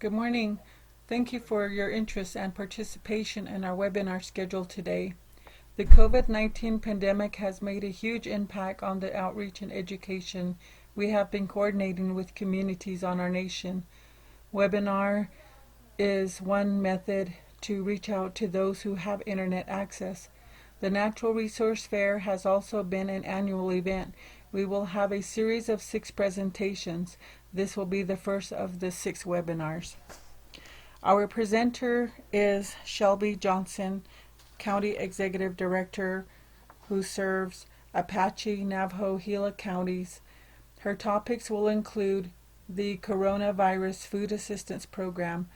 Good morning. Thank you for your interest and participation in our webinar schedule today. The COVID-19 pandemic has made a huge impact on the outreach and education we have been coordinating with communities on our nation. Webinar is one method to reach out to those who have internet access. The Natural Resource Fair has also been an annual event. We will have a series of 6 presentations. This will be the first of the 6 webinars. Our presenter is Shelby Johnson, County Executive Director, who serves Apache, Navajo, Gila counties. Her topics will include the Coronavirus Food Assistance Program,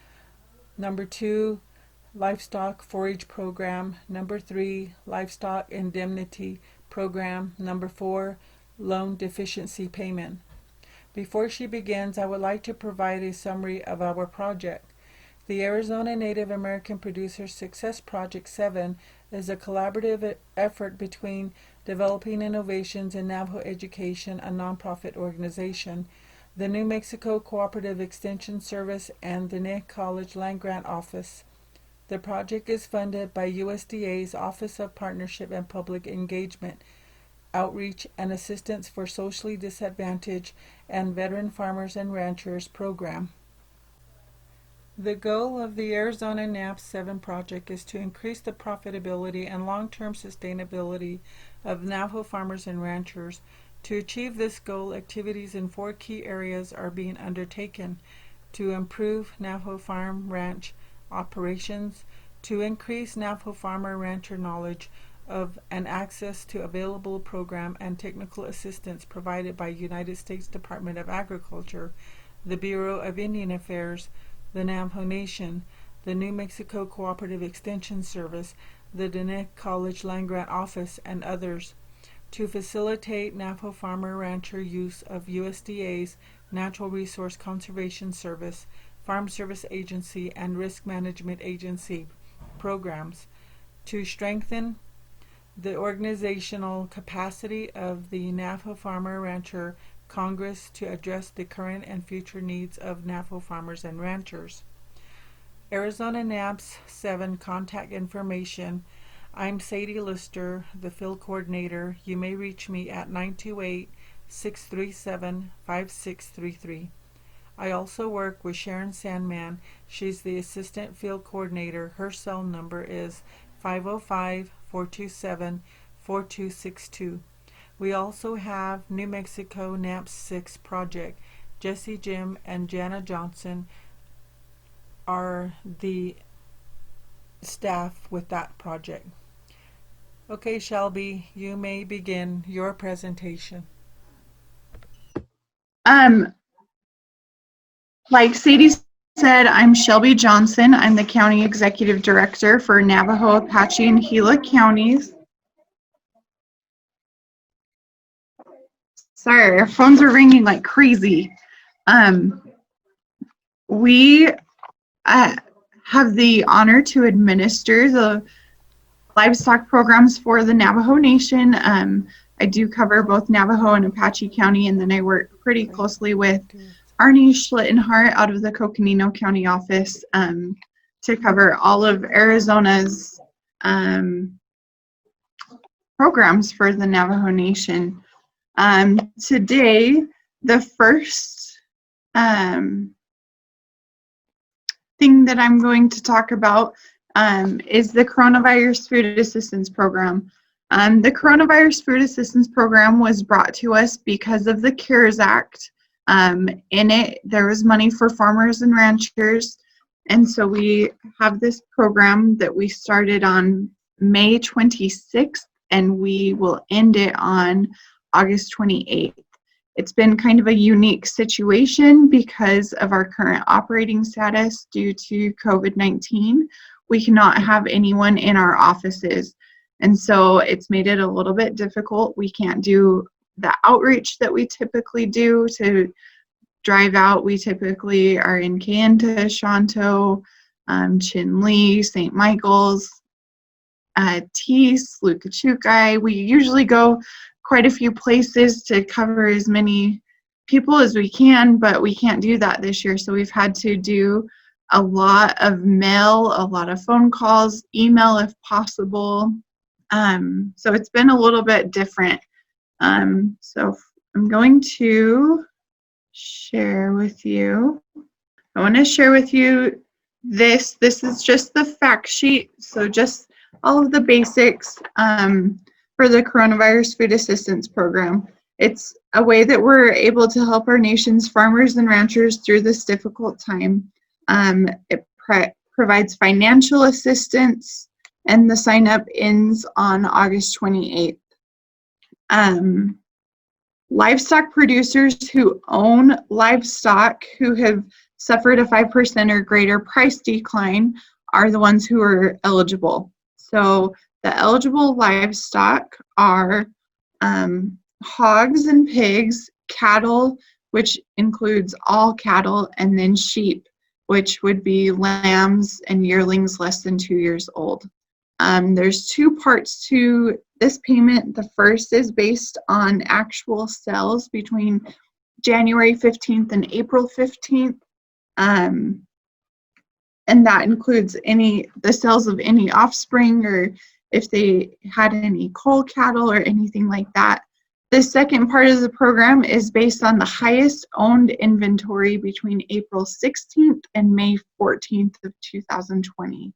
number 2, Livestock Forage Program, number 3, Livestock Indemnity Program, number 4, Loan Deficiency Payment. Before she begins, I would like to provide a summary of our project. The Arizona Native American Producer Success Project 7 is a collaborative effort between Developing Innovations in Navajo Education, a nonprofit organization, the New Mexico Cooperative Extension Service, and the Nick College Land Grant Office. The project is funded by USDA's Office of Partnership and Public Engagement, Outreach and Assistance for Socially Disadvantaged and Veteran Farmers and Ranchers program. The goal of the Arizona NAP 7 project is to increase the profitability and long-term sustainability of Navajo farmers and ranchers. To achieve this goal, activities in 4 key areas are being undertaken: to improve Navajo farm ranch operations, to increase Navajo farmer rancher knowledge of and access to available program and technical assistance provided by United States Department of Agriculture, the Bureau of Indian Affairs, the Navajo Nation, the New Mexico Cooperative Extension Service, the Dinek College Land Grant Office, and others, to facilitate Navajo farmer rancher use of USDA's Natural Resource Conservation Service, Farm Service Agency, and Risk Management Agency programs, to strengthen the organizational capacity of the Navajo Farmer Rancher Congress to address the current and future needs of Navajo farmers and ranchers. Arizona NAP's 7 contact information. I'm Sadie Lister, the field coordinator. You may reach me at 928-637-5633. I also work with Sharon Sandman. She's the assistant field coordinator. Her cell number is 505-427-4262. We also have New Mexico NAP 6 project. Jesse Jim and Jana Johnson are the staff with that project. Okay, Shelby, you may begin your presentation. Like Sadie said, I'm Shelby Johnson. I'm the County Executive Director for Navajo, Apache, and Gila counties. Sorry, our phones are ringing like crazy. We have the honor to administer the livestock programs for the Navajo Nation. I do cover both Navajo and Apache County, and then I work pretty closely with Arnie Schlittenhart out of the Coconino County office to cover all of Arizona's programs for the Navajo Nation. Today, the first thing that I'm going to talk about is the Coronavirus Food Assistance Program. The Coronavirus Food Assistance Program was brought to us because of the CARES Act. In it, there was money for farmers and ranchers, and so we have this program that we started on May 26th, and we will end it on August 28th. It's been kind of a unique situation because of our current operating status due to COVID-19. We cannot have anyone in our offices, and so it's made it a little bit difficult. We can't do the outreach that we typically do to drive out. We typically are in Kayenta, Shanto, Chinle, St. Michael's, Tees, Lukachukai. We usually go quite a few places to cover as many people as we can, but we can't do that this year. So we've had to do a lot of mail, a lot of phone calls, email if possible. So it's been a little bit different. So I'm going to share with you. I want to share with you this. This is just the fact sheet. So just all of the basics for the Coronavirus Food Assistance Program. It's a way that we're able to help our nation's farmers and ranchers through this difficult time. It provides financial assistance, and the sign up ends on August 28th. Livestock producers who own livestock who have suffered a 5% or greater price decline are the ones who are eligible. So the eligible livestock are hogs and pigs, cattle, which includes all cattle, and then sheep, which would be lambs and yearlings less than 2 years old. There's two parts to this payment. The first is based on actual sales between January 15th and April 15th. And that includes the sales of any offspring, or if they had any cull cattle or anything like that. The second part of the program is based on the highest owned inventory between April 16th and May 14th of 2020.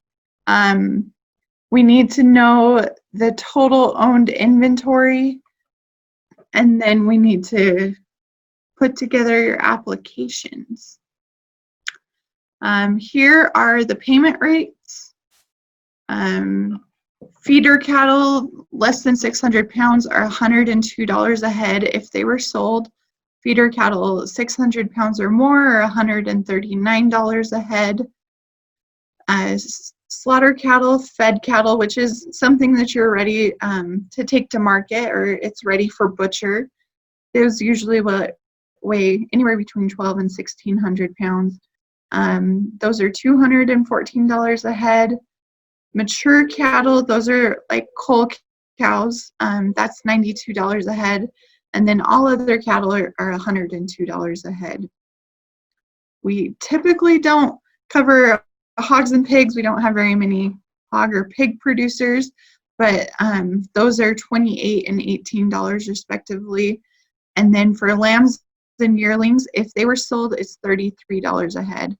We need to know the total owned inventory, and then we need to put together your applications. Here are the payment rates. Feeder cattle less than 600 pounds are $102 a head if they were sold. Feeder cattle 600 pounds or more are $139 a head. Slaughter cattle, fed cattle, which is something that you're ready to take to market, or it's ready for butcher. Those usually weigh anywhere between 12 and 1,600 pounds. Those are $214 a head. Mature cattle, those are like cull cows, that's $92 a head. And then all other cattle are $102 a head. We typically don't cover hogs and pigs. We don't have very many hog or pig producers, but those are $28 and $18 respectively. And then for lambs and yearlings, if they were sold, it's $33 a head.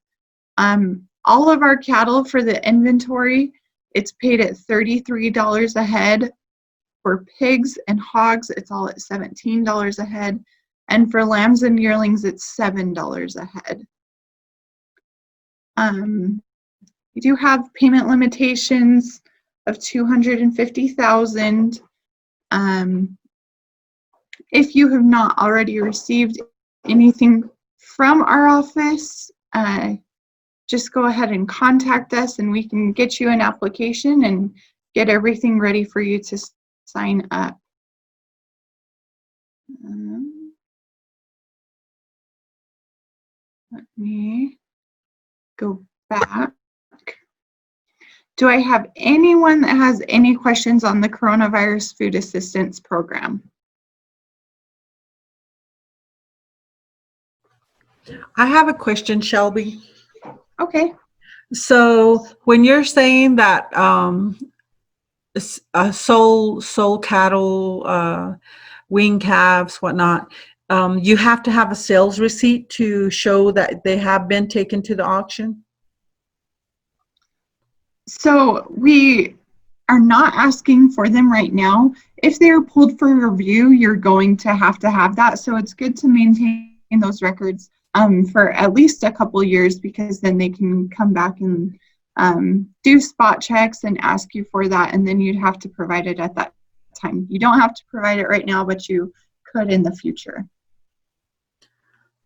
All of our cattle for the inventory, it's paid at $33 a head. For pigs and hogs, it's all at $17 a head. And for lambs and yearlings, it's $7 a head. We do have payment limitations of $250,000. If you have not already received anything from our office, just go ahead and contact us and we can get you an application and get everything ready for you to sign up. Let me go back. Do I have anyone that has any questions on the Coronavirus Food Assistance Program? I have a question, Shelby. Okay. So when you're saying that soul cattle, weaned calves, whatnot, you have to have a sales receipt to show that they have been taken to the auction? So we are not asking for them right now. If they are pulled for review, you're going to have that. So it's good to maintain those records for at least a couple years, because then they can come back and do spot checks and ask you for that, and then you'd have to provide it at that time. You don't have to provide it right now, but you could in the future.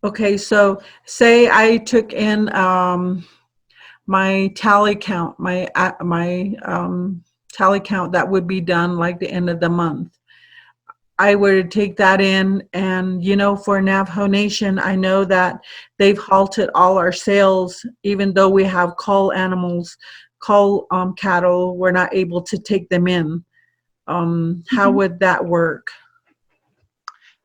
Okay, so say I took in my tally count, my tally count that would be done like the end of the month. I would take that in, and for Navajo Nation, I know that they've halted all our sales, even though we have cull animals, cull cattle, we're not able to take them in. How would that work?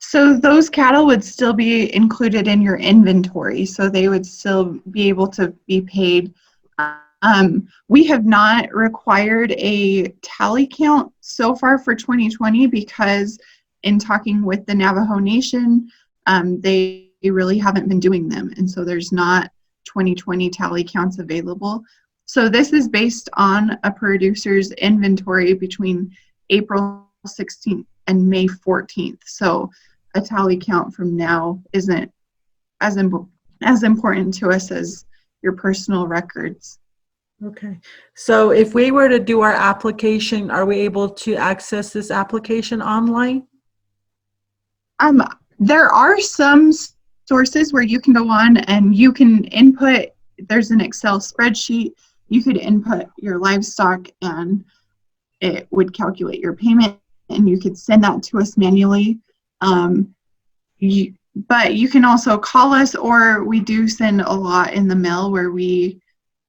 So those cattle would still be included in your inventory, so they would still be able to be paid. We have not required a tally count so far for 2020 because in talking with the Navajo Nation, they really haven't been doing them, and so there's not 2020 tally counts available. So this is based on a producer's inventory between April 16th and May 14th. So a tally count from now isn't as important to us as your personal records. Okay. So if we were to do our application, are we able to access this application online? There are some sources where you can go on and you can input, there's an Excel spreadsheet, you could input your livestock and it would calculate your payment and you could send that to us manually. But you can also call us, or we do send a lot in the mail where we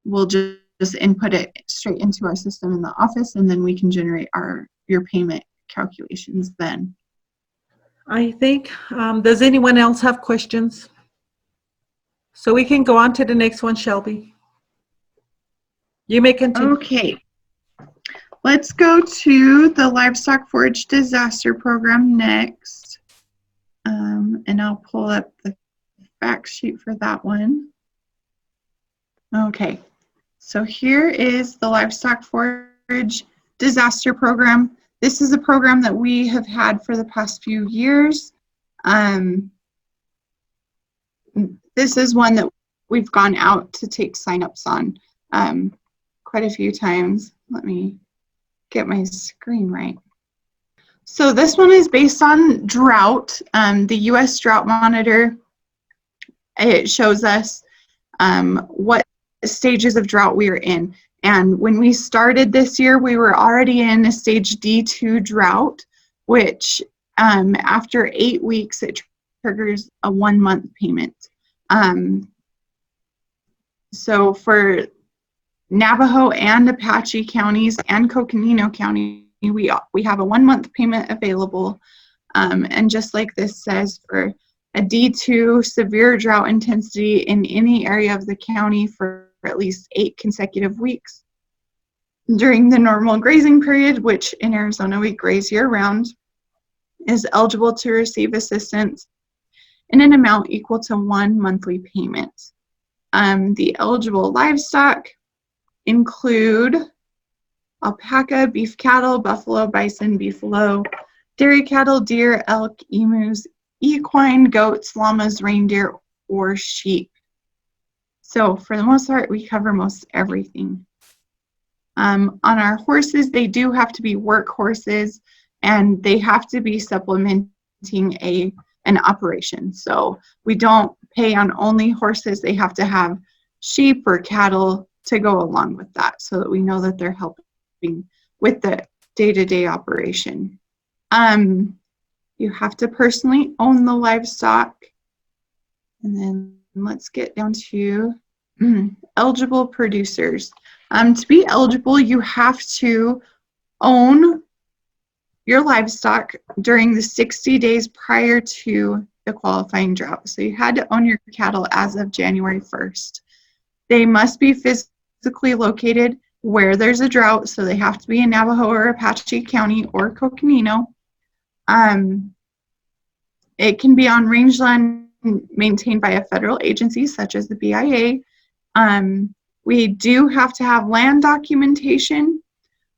will just input it straight into our system in the office, and then we can generate your payment calculations then. I think, does anyone else have questions? So we can go on to the next one, Shelby. You may continue. Okay. Let's go to the Livestock Forage Disaster Program next. And I'll pull up the fact sheet for that one. Okay, so here is the Livestock Forage Disaster Program. This is a program that we have had for the past few years. This is one that we've gone out to take signups on quite a few times. Let me get my screen right. So this one is based on drought. The U.S. Drought Monitor, it shows us what stages of drought we are in. And when we started this year, we were already in a stage D2 drought, which after 8 weeks, it triggers a 1-month payment. So for Navajo and Apache counties and Coconino County, we have a 1-month payment available. And just like this says, for a D2 severe drought intensity in any area of the county for at least 8 consecutive weeks during the normal grazing period, which in Arizona we graze year-round, is eligible to receive assistance in an amount equal to 1 monthly payment. The eligible livestock include alpaca, beef cattle, buffalo, bison, beefalo, dairy cattle, deer, elk, emus, equine, goats, llamas, reindeer, or sheep. So for the most part, we cover most everything. On our horses, they do have to be work horses, and they have to be supplementing an operation. So we don't pay on only horses. They have to have sheep or cattle to go along with that, so that we know that they're helping with the day-to-day operation. You have to personally own the livestock. And then let's get down to eligible producers. To be eligible, you have to own your livestock during the 60 days prior to the qualifying drought. So you had to own your cattle as of January 1st. They must be physically located where there's a drought, so they have to be in Navajo or Apache County or Coconino. It can be on rangeland maintained by a federal agency such as the BIA. We do have to have land documentation.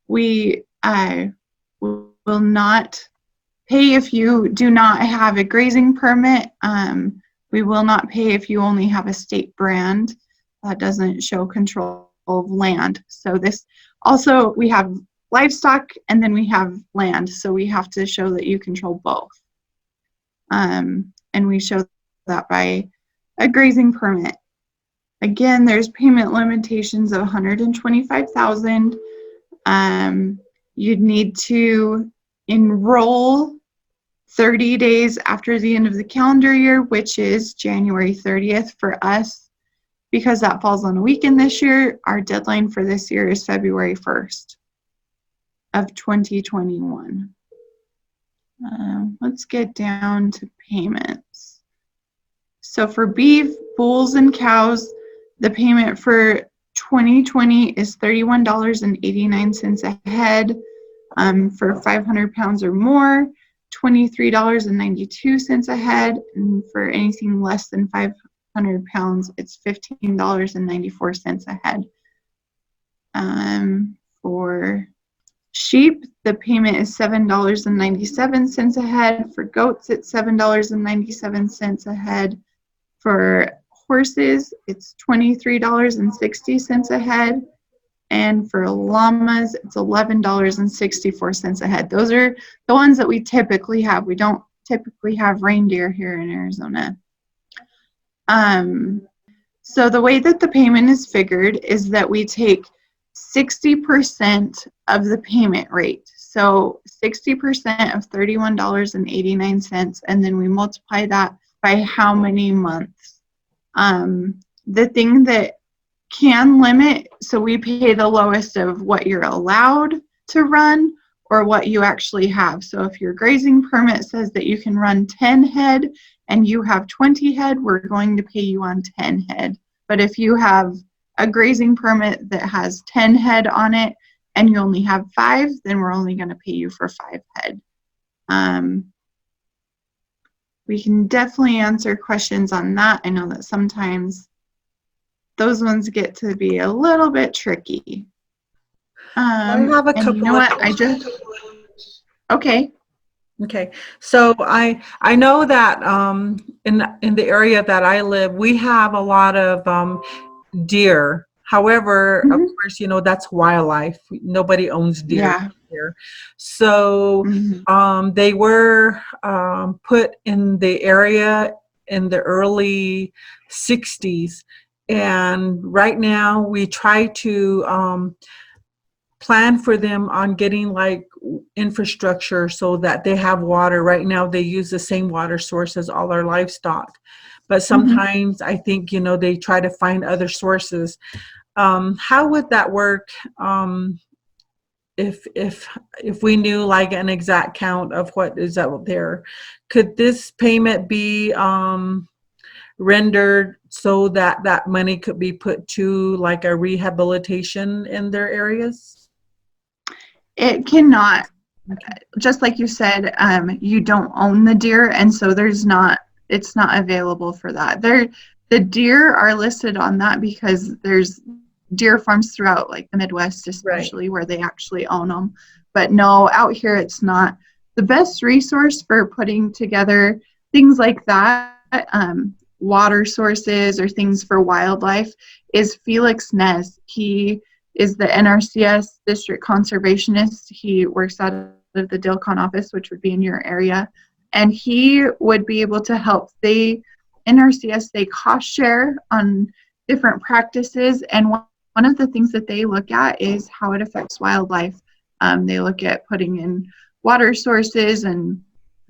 We will not pay if you do not have a grazing permit. We will not pay if you only have a state brand that doesn't show control of land. So this also, we have livestock and then we have land, so we have to show that you control both. And we show that by a grazing permit. Again, there's payment limitations of $125,000. You'd need to enroll 30 days after the end of the calendar year, which is January 30th for us. Because that falls on a weekend this year, our deadline for this year is February 1st of 2021. Let's get down to payments. So for beef, bulls, and cows, the payment for 2020 is $31.89 a head. For 500 pounds or more, $23.92 a head. And for anything less than 500 pounds, it's $15.94 a head. For sheep, the payment is $7.97 a head. For goats, it's $7.97 a head. For horses, it's $23.60 a head. And for llamas, it's $11.64 a head. Those are the ones that we typically have. We don't typically have reindeer here in Arizona. So the way that the payment is figured is that we take 60% of the payment rate. So 60% of $31.89, and then we multiply that by how many months. The thing that can limit, so we pay the lowest of what you're allowed to run or what you actually have. So if your grazing permit says that you can run 10 head and you have 20 head, we're going to pay you on 10 head. But if you have a grazing permit that has 10 head on it and you only have 5, then we're only going to pay you for 5 head. We can definitely answer questions on that. I know that sometimes those ones get to be a little bit tricky. I have a couple. You know what? Okay. Okay, so I know that in the area that I live, we have a lot of deer. However, of course, you know, that's wildlife. Nobody owns deer here. So they were put in the area in the early 60s. And right now we try to plan for them on getting like infrastructure so that they have water. Right now they use the same water source as all our livestock. But sometimes I think, you know, they try to find other sources. How would that work if we knew like an exact count of what is out there? Could this payment be rendered so that that money could be put to like a rehabilitation in their areas? It cannot. Just like you said, you don't own the deer, and so it's not available for that. The deer are listed on that because there's deer farms throughout like the Midwest, especially where they actually own them. But no, out here it's not. The best resource for putting together things like that, water sources or things for wildlife, is Felix Nez. He is the NRCS district conservationist. He works out of the Dilcon office, which would be in your area, and he would be able to help. NRCS, they cost share on different practices, and one of the things that they look at is how it affects wildlife. They look at putting in water sources and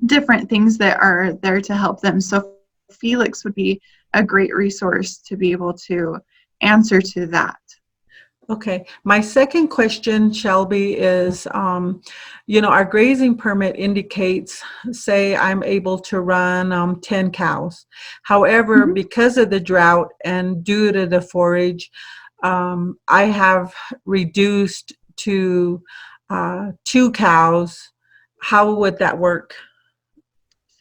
different things that are there to help them. So Felix would be a great resource to be able to answer to that. Okay. My second question, Shelby, is, you know, our grazing permit indicates, say I'm able to run 10 cows. However, because of the drought and due to the forage, I have reduced to 2 cows. How would that work?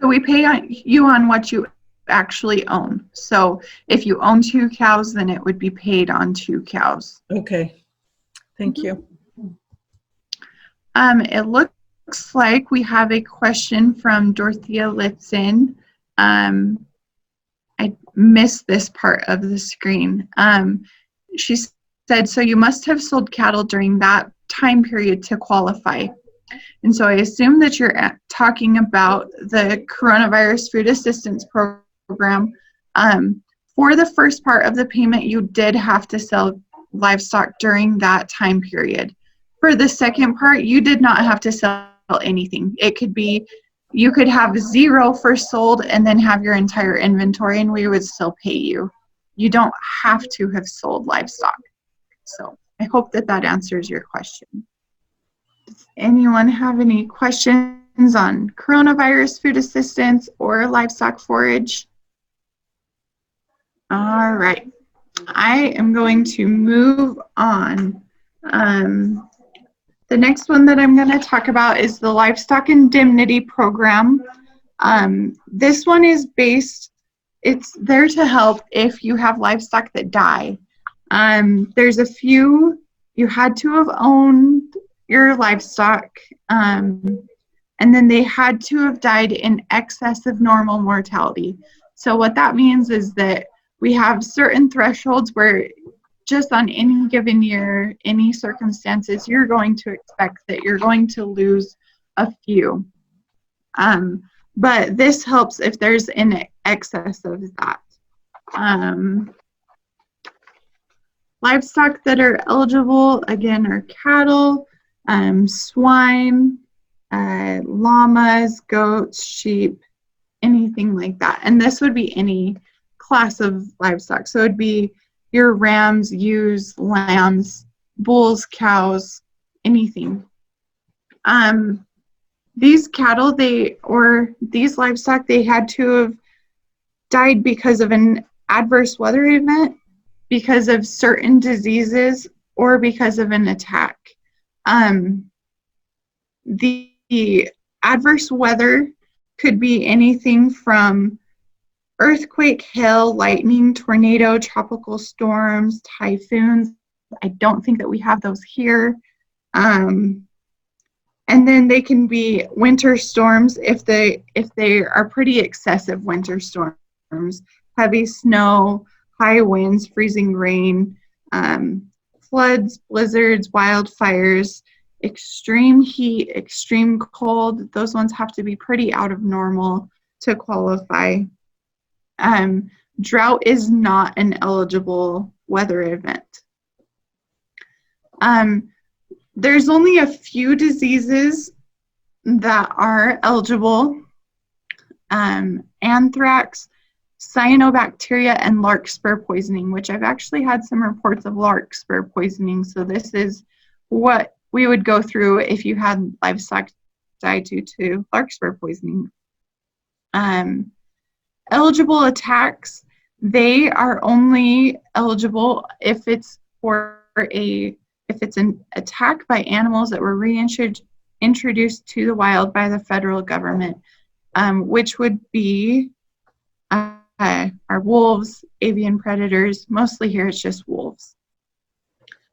So we pay you on what you actually own. So if you own 2 cows, then it would be paid on 2 cows. Okay. Thank you. It looks like we have a question from Dorothea Litzen. I missed this part of the screen. She said, so you must have sold cattle during that time period to qualify. And so I assume that you're talking about the Coronavirus Food Assistance Program. For the first part of the payment, you did have to sell livestock during that time period. For the second part, you did not have to sell anything. It could be, you could have 0 for sold and then have your entire inventory and we would still pay you. You don't have to have sold livestock. So I hope that answers your question. Does anyone have any questions on coronavirus food assistance or livestock forage? All right, I am going to move on. The next one that I'm going to talk about is the Livestock Indemnity Program. This one is it's there to help if you have livestock that die. There's a few, you had to have owned your livestock, and then they had to have died in excess of normal mortality. So what that means is that we have certain thresholds where just on any given year, any circumstances, you're going to expect that you're going to lose a few. But this helps if there's an excess of that. Livestock that are eligible, again, are cattle, swine, llamas, goats, sheep, anything like that. And this would be any class of livestock. So it would be your rams, ewes, lambs, bulls, cows, anything. These cattle, these livestock, they had to have died because of an adverse weather event, because of certain diseases, or because of an attack. The adverse weather could be anything from earthquake, hail, lightning, tornado, tropical storms, typhoons. I don't think that we have those here. And then they can be winter storms if they are pretty excessive winter storms, heavy snow, high winds, freezing rain, floods, blizzards, wildfires, extreme heat, extreme cold. Those ones have to be pretty out of normal to qualify. Drought is not an eligible weather event. There's only a few diseases that are eligible. Anthrax, cyanobacteria, and larkspur poisoning, which I've actually had some reports of larkspur poisoning. So this is what we would go through if you had livestock die due to larkspur poisoning. Eligible attacks, they are only eligible if it's an attack by animals that were reintroduced to the wild by the federal government, which would be our wolves, avian predators. Mostly here it's just wolves.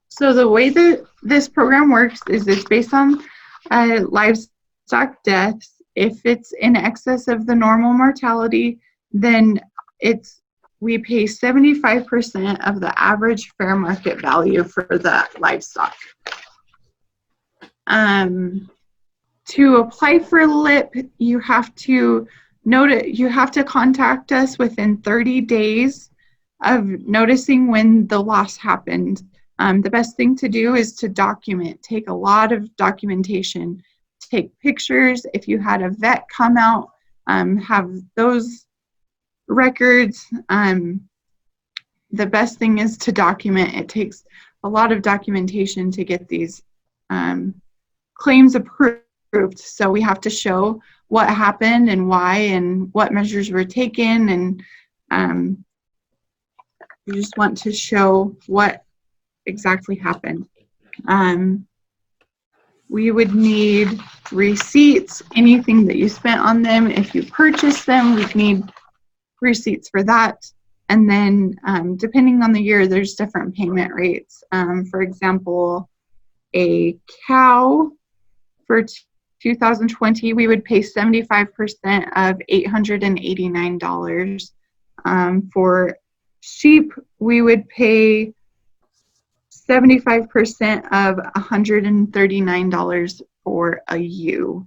So the way that this program works is it's based on livestock deaths. If it's in excess of the normal mortality, then we pay 75% of the average fair market value for the livestock. To apply for LIP, you have to contact us within 30 days of noticing when the loss happened. The best thing to do is to document. Take a lot of documentation. Take pictures. If you had a vet come out, have those records. The best thing is to document. It takes a lot of documentation to get these claims approved. So we have to show what happened and why and what measures were taken, and you just want to show what exactly happened. We would need receipts, anything that you spent on them. If you purchased them, we'd need receipts for that. And then depending on the year, there's different payment rates. For example, a cow for 2020, we would pay 75% of $889. For sheep, we would pay 75% of $139 for a ewe.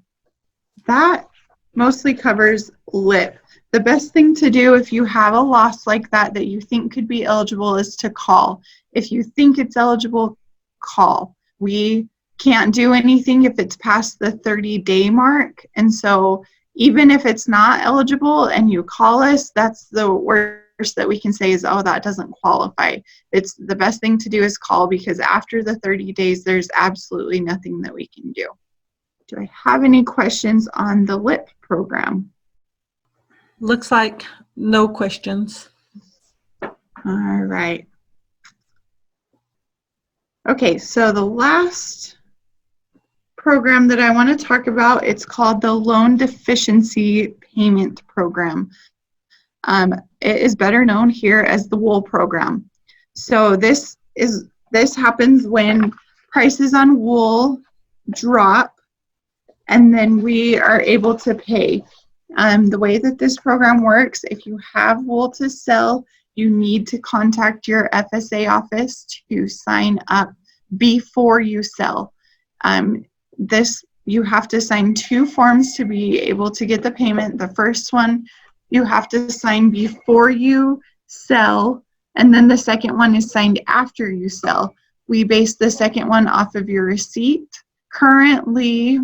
That mostly covers LIP. The best thing to do if you have a loss like that you think could be eligible is to call. If you think it's eligible, call. We can't do anything if it's past the 30-day mark. And so even if it's not eligible and you call us, that's the worst that we can say is, oh, that doesn't qualify. It's the best thing to do is call, because after the 30 days, there's absolutely nothing that we can do. Do I have any questions on the LIP program? Looks like no questions. All right. Okay, so the last program that I want to talk about, it's called the Loan Deficiency Payment Program. It is better known here as the wool program. So this happens when prices on wool drop, and then we are able to pay. The way that this program works, if you have wool to sell, you need to contact your FSA office to sign up before you sell. You have to sign 2 forms to be able to get the payment. The first one you have to sign before you sell, and then the second one is signed after you sell. We base the second one off of your receipt. Currently,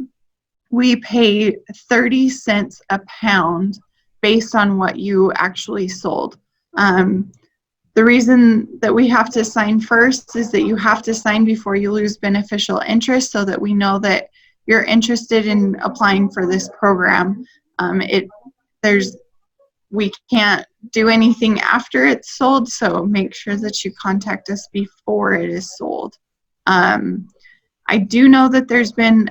we pay 30 cents a pound based on what you actually sold. The reason that we have to sign first is that you have to sign before you lose beneficial interest, so that we know that you're interested in applying for this program. We can't do anything after it's sold, so make sure that you contact us before it is sold. I do know that there's been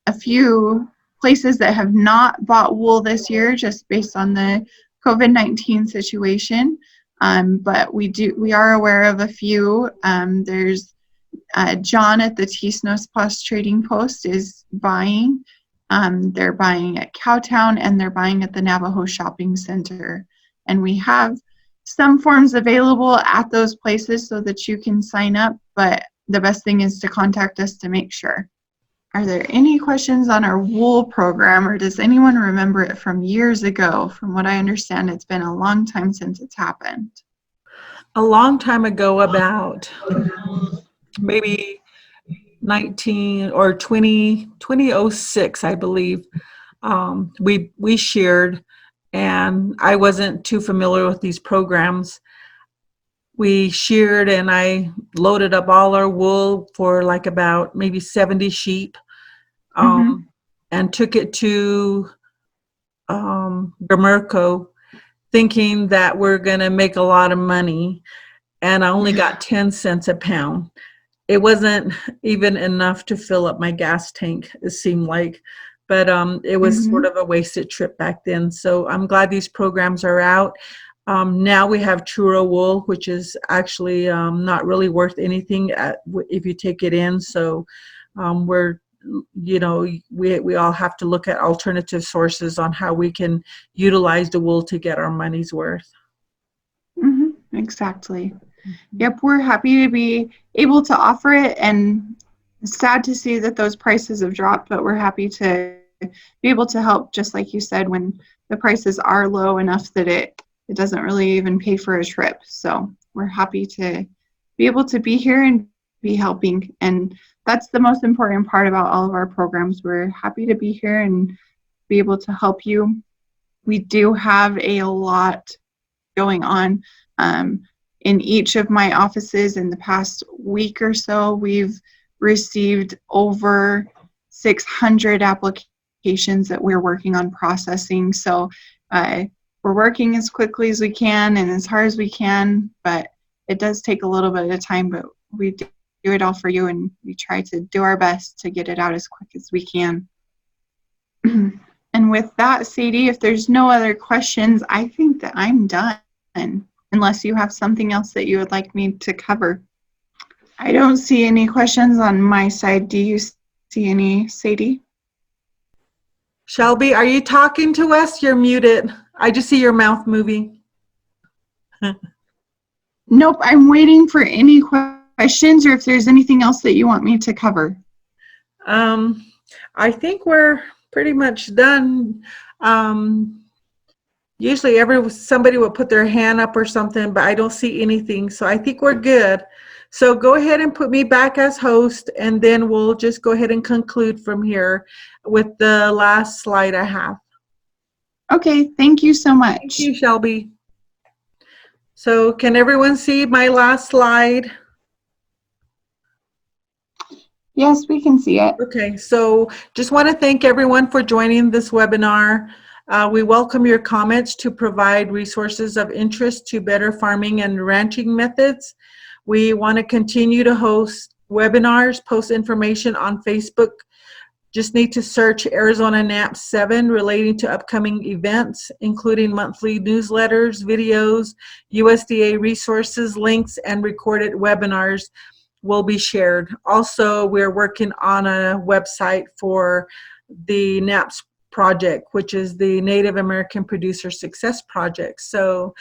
a few places that have not bought wool this year just based on the COVID-19 situation, but we are aware of a few. There's John at the Tisnos Plus Trading Post is buying. They're buying at Cowtown, and they're buying at the Navajo Shopping Center. And we have some forms available at those places so that you can sign up, but the best thing is to contact us to make sure. Are there any questions on our wool program, or does anyone remember it from years ago? From what I understand, it's been a long time since it's happened. A long time ago, about maybe 2006, I believe, we shared, and I wasn't too familiar with these programs. We sheared, and I loaded up all our wool for like about maybe 70 sheep, and took it to Gramerco, thinking that we're going to make a lot of money, and I only got 10 cents a pound. It wasn't even enough to fill up my gas tank, it seemed like, but it was sort of a wasted trip back then. So I'm glad these programs are out. Now we have Truro wool, which is actually not really worth anything if you take it in. So we all have to look at alternative sources on how we can utilize the wool to get our money's worth. Exactly. Yep, we're happy to be able to offer it, and it's sad to see that those prices have dropped, but we're happy to be able to help, just like you said, when the prices are low enough that it doesn't really even pay for a trip. So we're happy to be able to be here and be helping, and that's the most important part about all of our programs. We're happy to be here and be able to help you. We do have a lot going on. In each of my offices in the past week or so, we've received over 600 applications that we're working on processing. So we're working as quickly as we can and as hard as we can, but it does take a little bit of time, but we do it all for you, and we try to do our best to get it out as quick as we can. And with that, Sadie, if there's no other questions, I think that I'm done, unless you have something else that you would like me to cover. I don't see any questions on my side. Do you see any, Sadie? Shelby, are you talking to us? You're muted. I just see your mouth moving. Nope, I'm waiting for any questions, or if there's anything else that you want me to cover. I think we're pretty much done. Usually somebody will put their hand up or something, but I don't see anything. So I think we're good. So go ahead and put me back as host, and then we'll just go ahead and conclude from here with the last slide I have. Okay, thank you so much. Thank you, Shelby. So can everyone see my last slide? Yes, we can see it. Okay, so just want to thank everyone for joining this webinar. We welcome your comments to provide resources of interest to better farming and ranching methods. We want to continue to host webinars, post information on Facebook. Just need to search Arizona NAP 7 relating to upcoming events, including monthly newsletters, videos, USDA resources, links, and recorded webinars will be shared. Also, we're working on a website for the NAPS project, which is the Native American Producer Success Project. So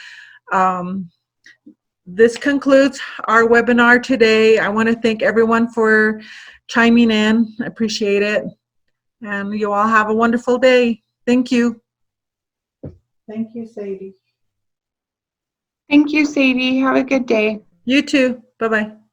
this concludes our webinar today. I want to thank everyone for chiming in. I appreciate it. And you all have a wonderful day. Thank you. Thank you, Sadie. Thank you, Sadie. Have a good day. You too. Bye-bye.